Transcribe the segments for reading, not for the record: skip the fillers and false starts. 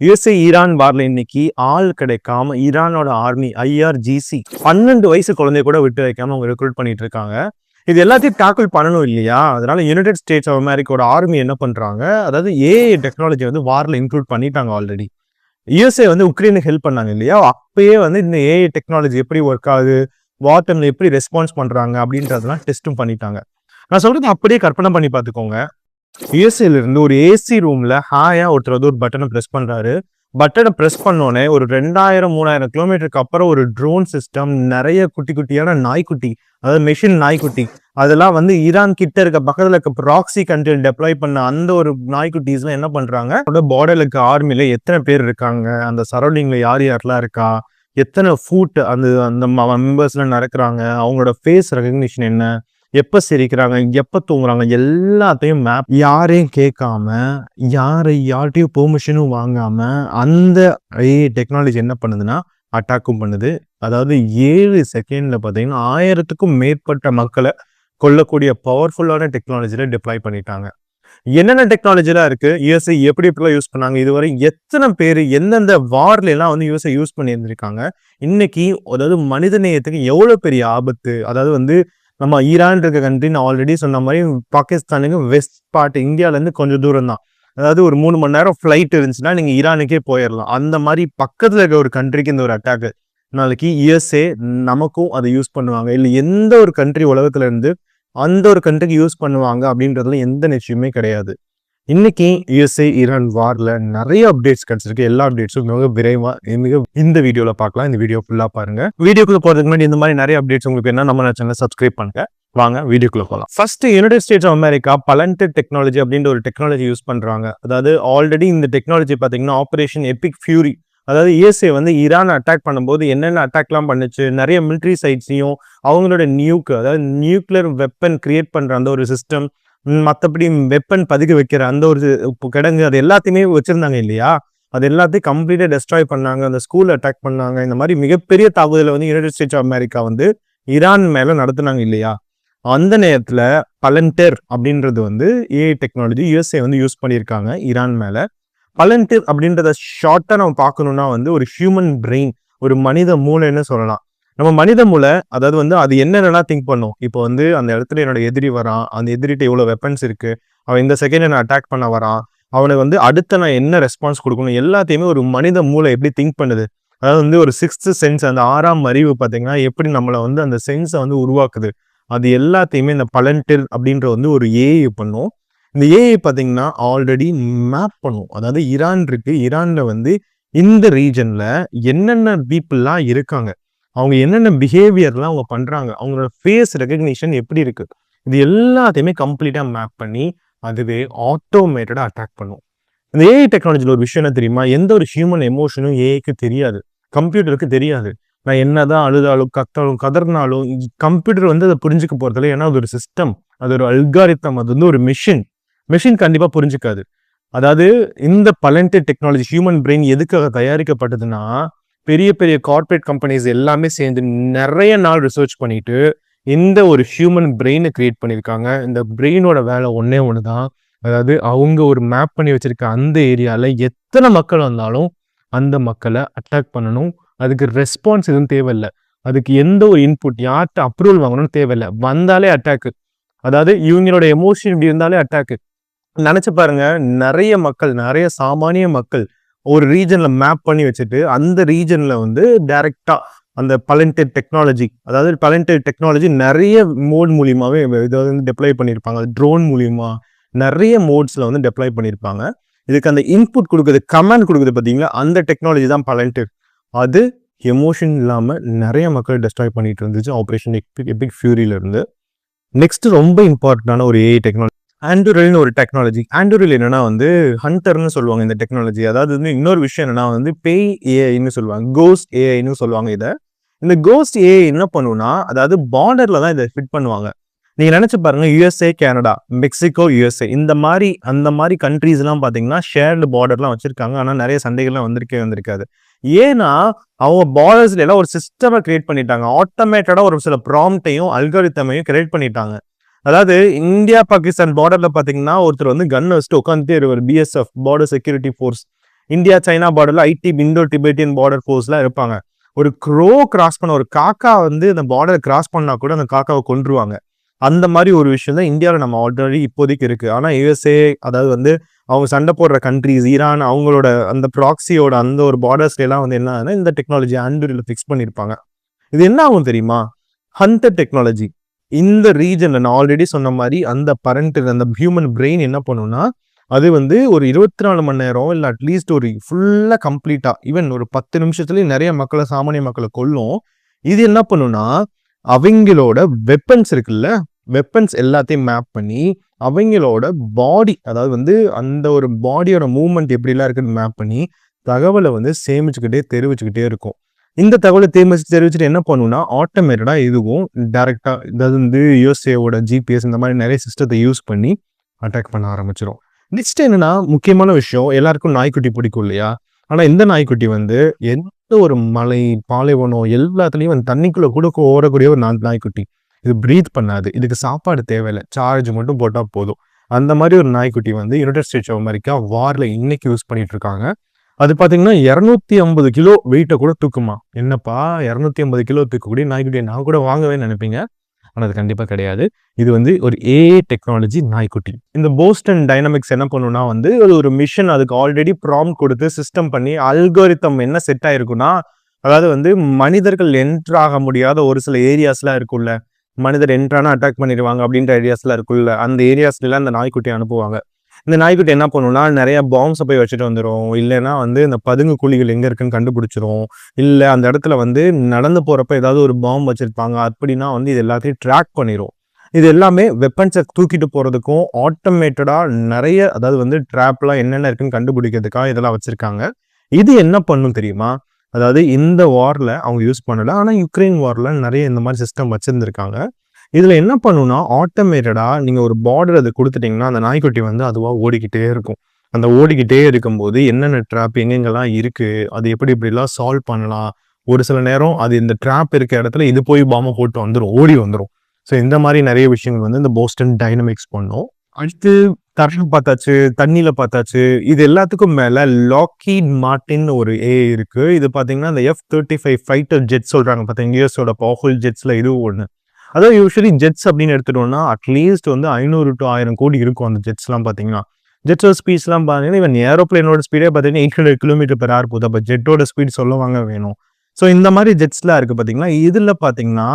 USA Iran வார்ல இன்னைக்கு ஆள் கிடைக்காம ஈரானோட ஆர்மி ஐஆர்ஜிசி 12 வயசு குழந்தைய கூட விட்டு வைக்காம அவங்க ரெக்ரூட் பண்ணிட்டு இருக்காங்க. இது எல்லாத்தையும் டாக்கிள் பண்ணணும் இல்லையா? அதனால யுனைடெட் ஸ்டேட்ஸ் ஆஃப் அமெரிக்காவோட ஆர்மி என்ன பண்றாங்க, அதாவது ஏஐ டெக்னாலஜி வந்து வார்ல இன்க்ளூட் பண்ணிட்டாங்க ஆல்ரெடி. யுஎஸ்ஏ வந்து உக்ரைனுக்கு ஹெல்ப் பண்ணாங்க இல்லையா? அப்பயே வந்து இந்த ஏஐ டெக்னாலஜி எப்படி ஒர்க் ஆகுது, வார் டைம்ல எப்படி ரெஸ்பான்ஸ் பண்றாங்க அப்படின்றதெல்லாம் டெஸ்ட்டும் பண்ணிட்டாங்க. நான் சொல்றது அப்படியே கற்பனை பண்ணி பார்த்துக்கோங்க. யுஎஸ்ஏல இருந்து ஒரு ஏசி ரூம்ல ஹாயா ஒருத்தர் வந்து ஒரு பட்டனை பிரஸ் பண்றாரு. பட்டனை பிரஸ் பண்ணோடனே ஒரு 2000-3000 கிலோமீட்டருக்கு அப்புறம் ஒரு ட்ரோன் சிஸ்டம், நிறைய குட்டி குட்டியான நாய்க்குட்டி, அதாவது மெஷின் நாய்க்குட்டி, அதெல்லாம் வந்து ஈரான் கிட்ட இருக்க பக்கத்துல இருக்க ப்ராக்சி கண்ட்ரியில் டெப்ளாய் பண்ண அந்த ஒரு நாய்க்குட்டிஸ்லாம் என்ன பண்றாங்க, பார்டர்ல இருக்க ஆர்மில எத்தனை பேர் இருக்காங்க, அந்த சரௌண்டிங்ல யார் யாரெல்லாம் இருக்கா, எத்தனை ஃபுட் அந்த அந்த மெம்பர்ஸ்லாம் நடக்கிறாங்க, அவங்களோட ஃபேஸ் ரெகக்னிஷன் என்ன, எப்ப சிரிக்கிறாங்க, எப்ப தூங்குறாங்க, எல்லாத்தையும் மேப் யாரையும் கேட்காம, யார்கிட்டையும் பெர்மிஷனும் வாங்காம அந்த ஏஐ டெக்னாலஜி என்ன பண்ணுதுன்னா அட்டாக்கும் பண்ணுது. அதாவது 7 செகண்ட்ல பார்த்தீங்கன்னா 1000க்கும் மேற்பட்ட மக்களை கொல்லக்கூடிய பவர்ஃபுல்லான டெக்னாலஜியில டிப்ளாய் பண்ணிட்டாங்க. என்னென்ன டெக்னாலஜிலாம் இருக்கு, யுஎஸ்ஏ எப்படி எப்படிலாம் யூஸ் பண்ணாங்க, இதுவரை எத்தனை பேர் எந்தெந்த வார்ல எல்லாம் வந்து யுஎஸ்ஏ யூஸ் பண்ணி இருந்திருக்காங்க, இன்னைக்கு அதாவது மனித நேயத்துக்கு எவ்வளவு பெரிய ஆபத்து. அதாவது வந்து நம்ம ஈரான் இருக்க கண்ட்ரி, நான் ஆல்ரெடி சொன்ன மாதிரி பாகிஸ்தானுக்கு வெஸ்ட் பார்ட் இந்தியாவிலேருந்து கொஞ்சம் தூரம் தான். அதாவது ஒரு 3 மணி நேரம் ஃப்ளைட் இருந்துச்சுன்னா நீங்கள் ஈரானுக்கே போயிடலாம். அந்த மாதிரி பக்கத்தில் இருக்க ஒரு கண்ட்ரிக்கு இந்த ஒரு அட்டாக்கு நாளைக்கு யுஎஸ்ஏ நமக்கும் அதை யூஸ் பண்ணுவாங்க, இல்லை எந்த ஒரு கண்ட்ரி உலகத்துல இருந்து அந்த ஒரு கண்ட்ரிக்கு யூஸ் பண்ணுவாங்க அப்படின்றதுல எந்த நிச்சயமே கிடையாது. இன்னைக்கு யுஎஸ்ஏ ஈரான் வார்ல நிறைய அப்டேட்ஸ் கிடைச்சிருக்கு. எல்லா அப்டேட்ஸும் மிக விரைவா இந்த வீடியோல பார்க்கலாம். இந்த வீடியோ ஃபுல்லா பாருங்க. வீடியோக்குள்ள போறதுக்கு முன்னாடி இந்த மாதிரி நிறைய அப்டேட்ஸ் உங்களுக்கு என்ன நம்ம சேனலை சப்ஸ்கிரைப் பண்ணுங்க. வாங்க வீடியோக்குள்ள போகலாம். First, United States of America planted technology அப்படின்ற ஒரு டெக்னாலஜி யூஸ் பண்றாங்க. அதாவது ஆல்ரெடி இந்த டெக்னாலஜி பாத்தீங்கன்னா ஆபரேஷன் எபிக் ஃபியூரி, அதாவது யுஎஸ்ஏ வந்து ஈரான் அட்டாக் பண்ணும்போது என்னென்ன அட்டாக்லாம் பண்ணுச்சு, நிறைய மிலிட்ரி சைட்ஸையும் அவங்களோட அதாவது நியூக்ளியர் வெப்பன் கிரியேட் பண்ற அந்த ஒரு சிஸ்டம், மற்றபடி வெப்பன் பதுக்க வைக்கிற அந்த ஒரு கிடங்கு, அது எல்லாத்தையுமே வச்சிருந்தாங்க இல்லையா? அது எல்லாத்தையும் கம்ப்ளீட்டா டெஸ்ட்ராய் பண்ணாங்க. அந்த ஸ்கூல் அட்டாக் பண்ணாங்க. இந்த மாதிரி மிகப்பெரிய தாக்குதலை வந்து யுனைடெட் ஸ்டேட்ஸ் ஆஃப் அமெரிக்கா வந்து ஈரான் மேல நடத்துனாங்க இல்லையா? அந்த நேரத்துல பலண்டர் அப்படின்றது வந்து ஏஐ டெக்னாலஜி யுஎஸ்ஏ வந்து யூஸ் பண்ணியிருக்காங்க ஈரான் மேல. பலண்டர் அப்படின்றத ஷார்ட்டா நம்ம பார்க்கணும்னா வந்து ஒரு ஹியூமன் பிரெயின், ஒரு மனித மூளைன்னு சொல்லலாம். நம்ம மனித மூளை, அதாவது வந்து அது என்னென்னலாம் திங்க் பண்ணும். இப்போ வந்து அந்த இடத்துல என்னோட எதிரி வரான், அந்த எதிரிட்ட இவ்வளோ வெப்பன்ஸ் இருக்கு, அவன் இந்த செகண்ட் என்ன அட்டாக் பண்ண வரான், அவனுக்கு வந்து அடுத்த நான் என்ன ரெஸ்பான்ஸ் கொடுக்கணும், எல்லாத்தையுமே ஒரு மனித மூளை எப்படி திங்க் பண்ணுது. அதாவது வந்து ஒரு 6th சென்ஸ், அந்த 6ஆம் அறிவு பார்த்தீங்கன்னா எப்படி நம்மளை வந்து அந்த சென்ஸை வந்து உருவாக்குது, அது எல்லாத்தையுமே இந்த பலண்டர் அப்படின்ற வந்து ஒரு ஏஐ பண்ணும். இந்த ஏஐ பார்த்தீங்கன்னா ஆல்ரெடி மேப் பண்ணும். அதாவது ஈரான் இருக்கு, ஈரான்ல வந்து இந்த ரீஜன்ல என்னென்ன பீப்புள்லாம் இருக்காங்க, அவங்க என்னென்ன பிஹேவியர்லாம் அவங்க பண்றாங்க, அவங்களோட ஃபேஸ் ரெகக்னிஷன் எப்படி இருக்கு, இது எல்லாத்தையுமே கம்ப்ளீட்டா மேப் பண்ணி அதுவே ஆட்டோமேட்டடா அட்டாக் பண்ணும். இந்த ஏஐ டெக்னாலஜியில் ஒரு விஷயம் என்ன தெரியுமா? எந்த ஒரு ஹியூமன் எமோஷனும் ஏஐக்கு தெரியாது, கம்ப்யூட்டருக்கு தெரியாது. நான் என்னதான் அழுதாலும் கத்தாலும் கதறினாலும் கம்ப்யூட்டர் வந்து அதை புரிஞ்சுக்க போறதில்லை. ஏன்னா அது ஒரு சிஸ்டம், அது ஒரு அல்காரித்தம், அது வந்து ஒரு மெஷின் கண்டிப்பா புரிஞ்சுக்காது. அதாவது இந்த பலண்டட் டெக்னாலஜி ஹியூமன் பிரெயின் எதுக்காக தயாரிக்கப்பட்டதுன்னா, பெரிய பெரிய கார்பரேட் கம்பெனிஸ் எல்லாமே சேர்ந்து நிறைய நாள் ரிசர்ச் பண்ணிட்டு இந்த ஒரு ஹியூமன் பிரெயினை கிரியேட் பண்ணியிருக்காங்க. இந்த பிரெயினோட வேலை ஒன்னே ஒண்ணுதான். அதாவது அவங்க ஒரு மேப் பண்ணி வச்சிருக்க அந்த ஏரியால எத்தனை மக்கள் வந்தாலும் அந்த மக்களை அட்டாக் பண்ணணும். அதுக்கு ரெஸ்பான்ஸ் எதுவும் தேவையில்லை, அதுக்கு எந்த ஒரு இன்புட், யார்கிட்ட அப்ரூவல் வாங்கணும்னு தேவையில்லை, வந்தாலே அட்டாக்கு. அதாவது இவங்களோட எமோஷன் இப்படி இருந்தாலே அட்டாக்கு. நினைச்சு பாருங்க, நிறைய மக்கள், நிறைய சாமானிய மக்கள் ஒரு ரீஜன்ல மேப் பண்ணி வச்சுட்டு அந்த ரீஜன்ல வந்து டைரக்டா அந்த பலண்டட் டெக்னாலஜி, அதாவது பலண்டட் டெக்னாலஜி நிறைய மோட் மூலியமாவே இதை வந்து டெப்ளாய் பண்ணியிருப்பாங்க. ட்ரோன் மூலியமா நிறைய மோட்ஸ்ல வந்து டெப்ளாய் பண்ணியிருப்பாங்க. இதுக்கு அந்த இன்புட் கொடுக்குறது, கமாண்ட் கொடுக்குறது பார்த்தீங்களா, அந்த டெக்னாலஜி தான் பலண்டட். அது எமோஷன் இல்லாம நிறைய மக்கள் டெஸ்ட்ராய் பண்ணிட்டு இருந்துச்சு ஆபரேஷன் எபிக் ஃபியூரியில இருந்து. நெக்ஸ்ட் ரொம்ப இம்பார்ட்டன்டான ஒரு ஏஐ டெக்னாலஜி ஆண்டூரில்னு ஒரு டெக்னாலஜி. ஆண்டூரில் என்னன்னா வந்து ஹண்டர்னு சொல்லுவாங்க இந்த டெக்னாலஜி. அதாவது வந்து இன்னொரு விஷயம் என்னன்னா வந்து பேய் ஏஐன்னு சொல்லுவாங்க, கோஸ்ட் ஏஐன்னு சொல்லுவாங்க இதை. இந்த கோஸ்ட் ஏஐ என்ன பண்ணுன்னா, அதாவது பார்டர்ல தான் இதை ஃபிட் பண்ணுவாங்க. நீங்க நினைச்சு பாருங்க, யுஎஸ்ஏ, கனடா, மெக்சிகோ, யுஎஸ்ஏ அந்த மாதிரி கண்ட்ரீஸ் எல்லாம் பாத்தீங்கன்னா ஷேர்டு பார்டர்லாம் வச்சிருக்காங்க. ஆனா நிறைய சண்டைகள்லாம் வந்திருக்காது. ஏன்னா அவங்க பார்டர்ஸ்ல எல்லாம் ஒரு சிஸ்டமை கிரியேட் பண்ணிட்டாங்க. ஆட்டோமேட்டடா ஒரு சில ப்ராம்ப்டையும் அல்காரிதமையும் கிரியேட் பண்ணிட்டாங்க. அதாவது இந்தியா பாகிஸ்தான் பார்டர்ல பாத்தீங்கன்னா ஒருத்தர் வந்து கன் வச்சுட்டு உட்காந்துட்டே இருவார், BSF border security force. India China பார்டர்ல இந்தோ டிபெட்டியன் பார்டர் போர்ஸ்லாம் இருப்பாங்க. ஒரு கிராஸ் பண்ண ஒரு காக்கா வந்து அந்த பார்டரை கிராஸ் பண்ணா கூட அந்த காக்காவை கொன்றுவாங்க. அந்த மாதிரி ஒரு விஷயம் தான் இந்தியாவில் நம்ம ஆல்ரெடி இப்போதைக்கு இருக்கு. ஆனா யுஎஸ்ஏ, அதாவது வந்து அவங்க சண்டை போடுற கண்ட்ரிஸ், ஈரான், அவங்களோட அந்த ப்ராக்சியோட அந்த ஒரு பார்டர்ஸ்ல எல்லாம் வந்து என்ன இந்த டெக்னாலஜி ஆண்ட்ராய்டில் ஃபிக்ஸ் பண்ணியிருப்பாங்க. இது என்ன ஆகும் தெரியுமா? Hunter technology. இந்த ரீஜன்ல நான் ஆல்ரெடி சொன்ன மாதிரி அந்த அந்த ஹியூமன் பிரெயின் என்ன பண்ணும்னா, அது வந்து ஒரு 24 மணி நேரம் இல்லை அட்லீஸ்ட் ஒரு ஃபுல்லா கம்ப்ளீட்டா ஈவன் ஒரு 10 நிமிஷத்துலயும் நிறைய மக்களை, சாமானிய மக்களை கொல்லும். இது என்ன பண்ணும்னா, அவங்களோட வெப்பன்ஸ் இருக்குல்ல, வெப்பன்ஸ் எல்லாத்தையும் மேப் பண்ணி அவங்களோட பாடி, அதாவது வந்து அந்த ஒரு பாடியோட மூவ்மெண்ட் எப்படிலாம் இருக்குன்னு மேப் பண்ணி தகவலை வந்து சேமிச்சுக்கிட்டே தெரிவிச்சுக்கிட்டே இருக்கும். இந்த தகவலை தெரிவிச்சுட்டு என்ன பண்ணுன்னா, ஆட்டோமேட்டடா இதுவும் டைரக்டா, அதாவது வந்து யுஎஸ்ஏவோட ஜிபிஎஸ் இந்த மாதிரி நிறைய சிஸ்டத்தை யூஸ் பண்ணி அட்டாக் பண்ண ஆரம்பிச்சிடும். நெக்ஸ்ட் என்னன்னா, முக்கியமான விஷயம், எல்லாருக்கும் நாய்க்குட்டி பிடிக்கும் இல்லையா? ஆனா இந்த நாய்க்குட்டி வந்து எந்த ஒரு மலை, பாலைவனம் எல்லாத்துலயும் வந்து தண்ணிக்குள்ள கூட ஓடக்கூடிய ஒரு நாய்க்குட்டி. இது பிரீத் பண்ணாது, இதுக்கு சாப்பாடு தேவையில்லை, சார்ஜ் மட்டும் போட்டா போதும். அந்த மாதிரி ஒரு நாய்க்குட்டி வந்து யுனைடெட் ஸ்டேட்ஸ் ஆஃப் அமெரிக்கா வார்ல இன்னைக்கு யூஸ் பண்ணிட்டு இருக்காங்க. அது பாத்தீங்கன்னா 250 கிலோ வெயிட்டை கூட தூக்குமா. என்னப்பா 250 கிலோ தூக்கக்கூடிய நாய்க்குட்டியை நான் கூட வாங்கவே நினைப்பீங்க. ஆனால் அது கண்டிப்பாக கிடையாது. இது வந்து ஒரு ஏஐ டெக்னாலஜி நாய்க்குட்டி. இந்த போஸ்டன் டைனமிக்ஸ் என்ன பண்ணுன்னா வந்து ஒரு மிஷன், அதுக்கு ஆல்ரெடி ப்ராம்ப்ட் கொடுத்து சிஸ்டம் பண்ணி அல்கோரிதம் என்ன செட் ஆயிருக்குன்னா, அதாவது வந்து மனிதர்கள் என்ட்ரு ஆக முடியாத ஒரு சில ஏரியாஸ்லாம் இருக்குல்ல, மனிதர் என்ட்ரானா அட்டாக் பண்ணிடுவாங்க அப்படின்ற ஏரியாஸ்லாம் இருக்குல்ல, அந்த ஏரியாஸ்லாம் இந்த நாய்க்குட்டியை அனுப்புவாங்க. இந்த நாய்க்குட்டி என்ன பண்ணுன்னா, நிறைய பாம்ஸை போய் வச்சுட்டு வந்துடும், இல்லைன்னா வந்து இந்த பதுங்கு குழிகள் எங்கே இருக்குன்னு கண்டுபிடிச்சிரும், இல்லை அந்த இடத்துல வந்து நடந்து போகிறப்ப ஏதாவது ஒரு பாம்பு வச்சுருப்பாங்க அப்படின்னா வந்து இது எல்லாத்தையும் ட்ராக் பண்ணிடும். இது எல்லாமே வெப்பன்ஸை தூக்கிட்டு போகிறதுக்கும் ஆட்டோமேட்டடாக நிறைய, அதாவது வந்து ட்ராப்லாம் என்னென்ன இருக்குன்னு கண்டுபிடிக்கிறதுக்காக இதெல்லாம் வச்சுருக்காங்க. இது என்ன பண்ணும் தெரியுமா? அதாவது இந்த வாரில் அவங்க யூஸ் பண்ணலை, ஆனால் யுக்ரைன் வாரில் நிறைய இந்த மாதிரி சிஸ்டம் வச்சுருந்துருக்காங்க. இதில் என்ன பண்ணுன்னா, ஆட்டோமேட்டடாக நீங்கள் ஒரு பார்டர் அது கொடுத்துட்டிங்கன்னா அந்த நாய்க்குட்டி வந்து அதுவாக ஓடிக்கிட்டே இருக்கும். அந்த ஓடிக்கிட்டே இருக்கும்போது என்னென்ன ட்ராப் எங்கெங்கெல்லாம் இருக்குது, அது எப்படிலாம் சால்வ் பண்ணலாம், ஒரு சில நேரம் அது இந்த ட்ராப் இருக்க இடத்துல இது போய் பாம்பை போட்டு வந்துடும், ஓடி வந்துடும். ஸோ இந்த மாதிரி நிறைய விஷயங்கள் வந்து இந்த போஸ்டன் டைனமிக்ஸ் பண்ணும். அடுத்து தரையில் பார்த்தாச்சு, தண்ணியில் பார்த்தாச்சு. இது எல்லாத்துக்கும் மேலே லாக்கீட் மார்டின் ஒரு ஏஐ இருக்குது. இது பார்த்தீங்கன்னா இந்த F-35 ஃபைட்டர் ஜெட் சொல்கிறாங்க பார்த்தீங்கன்னா, யூஎஸோட பவர்ஃபுல் ஜெட்ஸில் இதுவும் ஒன்று. அதாவது யூஸ்வலி ஜெட்ஸ் அப்படின்னு எடுத்துட்டோம்னா அட்லீஸ்ட் வந்து 500 to 1000 கோடி இருக்கும் அந்த ஜெட்ஸ்லாம் பார்த்தீங்கன்னா. ஜெட்டோட ஸ்பீட்ஸ்லாம் பார்த்தீங்கன்னா இவன் ஏரோப்ளைனோட ஸ்பீடே பார்த்தீங்கன்னா 800 km/h போகுது. அப்போ ஜெட்டோட ஸ்பீட் சொல்லவாங்க வேணும். ஸோ இந்த மாதிரி ஜெட்ஸ்லாம் இருக்குது பார்த்தீங்களா. இதில் பார்த்தீங்கன்னா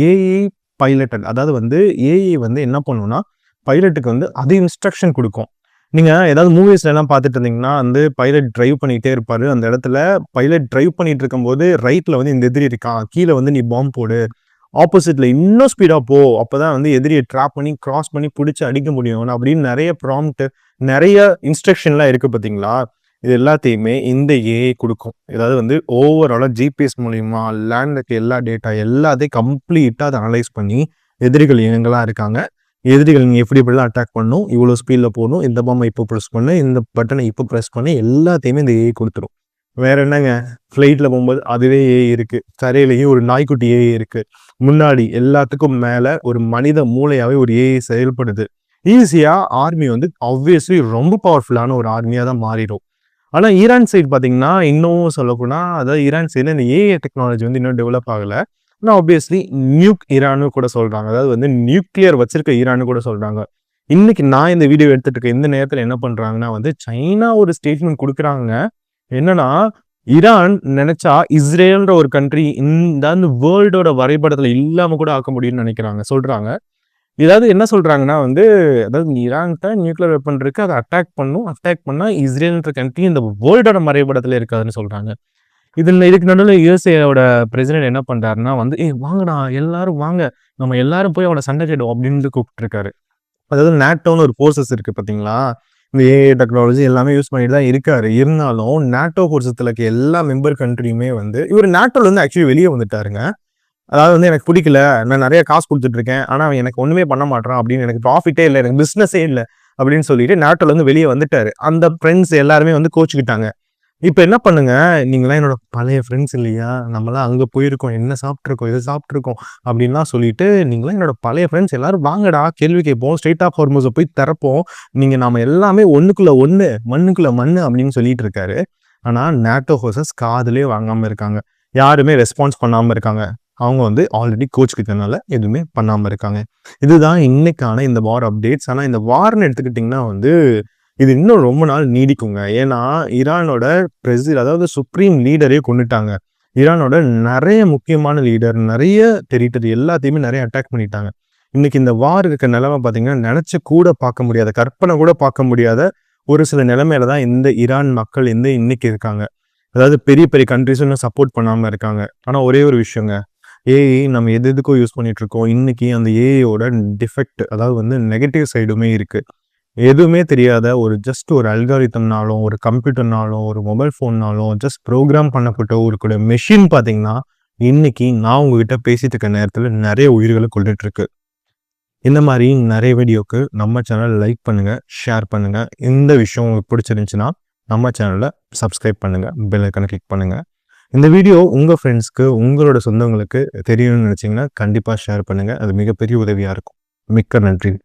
ஏஐ பைலட்டட், அதாவது வந்து ஏஐ வந்து என்ன பண்ணுன்னா, பைலட்டுக்கு வந்து அது இன்ஸ்ட்ரக்ஷன் கொடுக்கும். நீங்கள் ஏதாவது மூவிஸ்ல எல்லாம் பார்த்துட்டு இருந்தீங்கன்னா வந்து பைலட் டிரைவ் பண்ணிகிட்டே இருப்பாரு. அந்த இடத்துல பைலட் டிரைவ் பண்ணிட்டு இருக்கும்போது ரைட்டில் வந்து இந்த எதிரி இருக்கான், கீழே வந்து நீ பாம்பு போடு, ஆப்போசிட்ல இன்னும் ஸ்பீடாக போ, அப்போதான் வந்து எதிரியை ட்ராப் பண்ணி கிராஸ் பண்ணி பிடிச்சி அடிக்க முடியும் அப்படின்னு நிறைய ப்ராம்ப்ட், நிறைய இன்ஸ்ட்ரக்ஷன்லாம் இருக்குது பார்த்தீங்களா. இது எல்லாத்தையுமே இந்த ஏஐ கொடுக்கும். ஏதாவது வந்து ஓவராலாக ஜிபிஎஸ் மூலிமா லேண்டுக்கு எல்லா டேட்டா எல்லாத்தையும் கம்ப்ளீட்டாக அதை அனலைஸ் பண்ணி எதிரிகள் எங்கெல்லாம் இருக்காங்க, எதிரிகள் நீங்கள் எப்படிலாம் அட்டாக் பண்ணணும், இவ்வளோ ஸ்பீடில் போகணும், இந்த பாம்பை இப்போ ப்ரெஸ் பண்ணு, இந்த பட்டனை இப்போ ப்ரெஸ் பண்ணி எல்லாத்தையுமே இந்த ஏஐ கொடுத்துரும். வேற என்னங்க, ஃப்ளைட்ல போகும்போது அதுவே ஏஐ இருக்கு, தரையிலையும் ஒரு நாய்க்குட்டி ஏஐ இருக்கு, முன்னாடி எல்லாத்துக்கும் மேல ஒரு மனித மூளையாவே ஒரு ஏஐ செயல்படுது. ஈஸியா ஆர்மி வந்து ஆப்வியஸ்லி ரொம்ப பவர்ஃபுல்லான ஒரு ஆர்மியா தான் மாறிடும். ஆனா ஈரான் சைடு பாத்தீங்கன்னா இன்னும் சொல்லப்போனா, அதாவது ஈரான் சைடுல இந்த ஏஐ டெக்னாலஜி வந்து இன்னும் டெவலப் ஆகல. ஆனா ஆப்வியஸ்லி நியூக் ஈரான்னு கூட சொல்றாங்க, அதாவது வந்து நியூக்ளியர் வச்சிருக்க ஈரான்னு கூட சொல்றாங்க. இன்னைக்கு நான் இந்த வீடியோ எடுத்துட்டு இருக்க இந்த நேரத்துல என்ன பண்றாங்கன்னா வந்து சைனா ஒரு ஸ்டேட்மெண்ட் கொடுக்குறாங்க. என்னன்னா, ஈரான் நினைச்சா இஸ்ரேல்ன்ற ஒரு கண்ட்ரி இந்த வேர்ல்டோட வரைபடத்துல இல்லாம கூட ஆக்க முடியும்னு நினைக்கிறாங்க, சொல்றாங்க. ஏதாவது என்ன சொல்றாங்கன்னா வந்து, அதாவது ஈரான்கிட்ட நியூக்ளியர் வெப்பன் இருக்கு, அதை அட்டாக் பண்ணா இஸ்ரேல்ன்ற கண்ட்ரி இந்த வேர்ல்டோட வரைபடத்துல இருக்காதுன்னு சொல்றாங்க. இதுக்கு நடுவில் யுஎஸ்ஏவோட பிரசிடென்ட் என்ன பண்றாருன்னா வந்து, வாங்கடா எல்லாரும் வாங்க, நம்ம எல்லாரும் போய் அவனை சண்டை கேடுவோம் அப்படின்னு கூப்பிட்டு இருக்காரு. அதாவது நேட்டோன்னு ஒரு ஃபோர்ஸஸ் இருக்கு பார்த்தீங்களா, இந்த ஏஐ டெக்னாலஜி எல்லாமே யூஸ் பண்ணிட்டு தான் இருக்காரு. இருந்தாலும் நேட்டோ ஃபோர்ஸஸ்ல இருக்க எல்லா மெம்பர் கண்ட்ரியுமே வந்து, இவர் நேட்டோல இருந்து ஆக்சுவலி வெளியே வந்துட்டாருங்க. அதாவது வந்து எனக்கு பிடிக்கல, நான் நிறைய காசு கொடுத்துட்டு இருக்கேன், ஆனா அவன் எனக்கு ஒண்ணுமே பண்ண மாட்டான் அப்படின்னு, எனக்கு ப்ராஃபிட்டே இல்லை, எனக்கு பிசினஸே இல்லை அப்படின்னு சொல்லிட்டு நேட்டோல இருந்து வெளியே வந்துட்டாரு. அந்த ஃப்ரெண்ட்ஸ் எல்லாருமே வந்து கோச்சுக்கிட்டாங்க. இப்ப என்ன பண்ணுங்க, நீங்கலாம் என்னோட பழைய ஃப்ரெண்ட்ஸ் இல்லையா? நம்மலாம் அங்க போயிருக்கோம், என்ன சாப்பிட்டுருக்கோம், இத சாப்பிட்டுருக்கோம் அப்படின்லாம் சொல்லிட்டு, நீங்கலாம் என்னோட பழைய ஃப்ரெண்ட்ஸ் எல்லாரும் வாங்கடா, கேள்வி கேட்போம். ஸ்ட்ரெய்ட் ஆஃப் ஹார்மோஸ போய் திறப்போம். நாம எல்லாமே ஒண்ணுக்குள்ள ஒண்ணு, மண்ணுக்குள்ள மண்ணு அப்படின்னு சொல்லிட்டு இருக்காரு. ஆனா, நேட்டோ ஹோசஸ் காதுலயே வாங்காம இருக்காங்க. யாருமே ரெஸ்பான்ஸ் பண்ணாம இருக்காங்க. அவங்க ஆல்ரெடி கோச்சுக்கிட்டனால எதுவுமே பண்ணாம இருக்காங்க. இதுதான் இன்னைக்கான இந்த வார் அப்டேட்ஸ். ஆனா, இந்த வார்ன்னு எடுத்துக்கிட்டீங்கன்னா இது இன்னும் ரொம்ப நாள் நீடிக்குங்க. ஏன்னா, ஈரானோட அதாவது சுப்ரீம் லீடரே கொன்னுட்டாங்க. ஈரானோட நெறைய முக்கியமான லீடர், நெறைய டெரிட்டரி எல்லாத்தையுமே நெறைய அட்டாக் பண்ணிட்டாங்க. இன்னைக்கு இந்த வார் இருக்க நிலைமை பார்த்தீங்கன்னா, நெனச்சு கூட பார்க்க முடியாத, கற்பனை கூட பார்க்க முடியாத ஒரு சில நிலைமையில தான் இந்த ஈரான் மக்கள் இன்னைக்கு இருக்காங்க. அதாவது பெரிய பெரிய கண்ட்ரீஸும் இன்னும் சப்போர்ட் பண்ணாம இருக்காங்க. ஆனா ஒரே ஒரு விஷயங்க. ஏஐ நம்ம எதுக்கோ யூஸ் பண்ணிட்டு இருக்கோம். இன்னைக்கு அந்த ஏஐயோட டிஃபெக்ட் அதாவது நெகட்டிவ் சைடுமே இருக்கு. எதுவுமே தெரியாத ஒரு அல்காரிதம்னாலும், ஒரு கம்ப்யூட்டர்னாலும், ஒரு மொபைல் ஃபோன்னாலும் ஜஸ்ட் ப்ரோகிராம் பண்ணப்பட்ட ஒரு மெஷின் பார்த்தீங்கன்னா, இன்னைக்கு நான் உங்ககிட்ட பேசிட்டு இருக்க நேரத்துல நெறைய உயிர்கள கொன்னுட்டு இருக்கு. இந்த மாரி நெறைய வீடியோக்கு நம்ம சேனல் லைக் பண்ணுங்க, ஷேர் பண்ணுங்க. இந்த விஷயம் உங்களுக்கு பிடிச்சிருந்துச்சுன்னா, நம்ம சேனல சப்ஸ்கிரைப் பண்ணுங்க. பெல் ஐகான கிளிக் பண்ணுங்க. இந்த வீடியோ உங்க ஃப்ரெண்ட்ஸ்க்கு, உங்களோட சொந்தங்களுக்கு தெரியணும்னு நினைச்சீங்கன்னா, கண்டிப்பா ஷேர் பண்ணுங்க. அது மிகப்பெரிய உதவியா இருக்கும். மிக்க நன்றி.